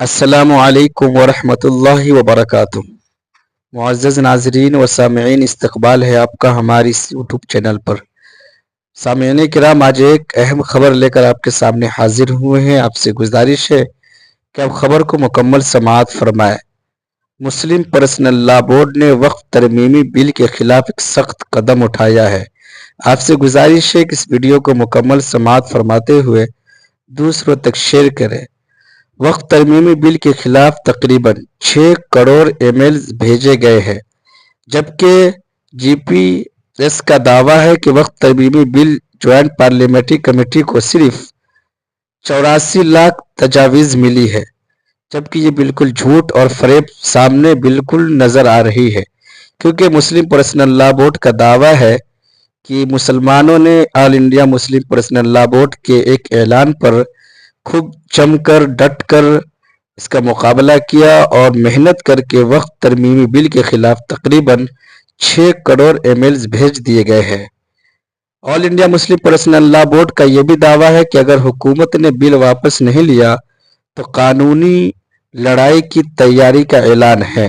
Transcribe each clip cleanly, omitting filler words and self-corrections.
السلام علیکم ورحمۃ اللہ وبرکاتہ۔ معزز ناظرین و سامعین، استقبال ہے آپ کا ہماری اس یوٹیوب چینل پر۔ سامعین کرام، آج ایک اہم خبر لے کر آپ کے سامنے حاضر ہوئے ہیں۔ آپ سے گزارش ہے کہ آپ خبر کو مکمل سماعت فرمائیں۔ مسلم پرسنل لا بورڈ نے وقف ترمیمی بل کے خلاف ایک سخت قدم اٹھایا ہے۔ آپ سے گزارش ہے کہ اس ویڈیو کو مکمل سماعت فرماتے ہوئے دوسروں تک شیئر کریں۔ وقف ترمیمی بل کے خلاف تقریباً 6 کروڑ ای میلز بھیجے گئے ہیں، جبکہ جی پی ایس کا دعویٰ ہے کہ وقف ترمیمی بل جوائنٹ پارلیمنٹری کمیٹی کو صرف 84 لاکھ تجاویز ملی ہے، جبکہ یہ بالکل جھوٹ اور فریب سامنے بالکل نظر آ رہی ہے، کیونکہ مسلم پرسنل لا بورڈ کا دعویٰ ہے کہ مسلمانوں نے آل انڈیا مسلم پرسنل لا بورڈ کے ایک اعلان پر خوب جم کر ڈٹ کر اس کا مقابلہ کیا اور محنت کر کے وقف ترمیمی بل کے خلاف تقریباً 6 کروڑ ای میلز بھیج دیے گئے ہیں۔ آل انڈیا مسلم پرسنل لا بورڈ کا یہ بھی دعویٰ ہے کہ اگر حکومت نے بل واپس نہیں لیا تو قانونی لڑائی کی تیاری کا اعلان ہے۔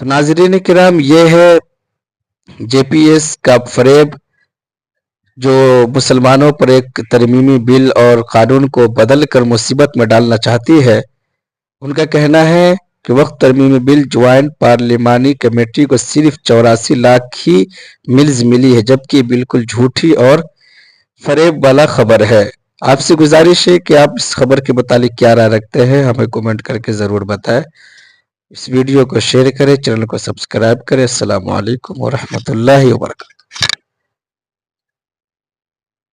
تو ناظرین کرام، یہ ہے جے پی ایس کا فریب، جو مسلمانوں پر ایک ترمیمی بل اور قانون کو بدل کر مصیبت میں ڈالنا چاہتی ہے۔ ان کا کہنا ہے کہ وقف ترمیمی بل جوائنٹ پارلیمانی کمیٹی کو صرف 84 لاکھ ہی میلز ملی ہے، جبکہ یہ بالکل جھوٹی اور فریب والا خبر ہے۔ آپ سے گزارش ہے کہ آپ اس خبر کے متعلق کیا رائے رکھتے ہیں، ہمیں کومنٹ کر کے ضرور بتائیں۔ اس ویڈیو کو شیئر کریں، چینل کو سبسکرائب کریں۔ السلام علیکم ورحمۃ اللہ وبرکاتہ۔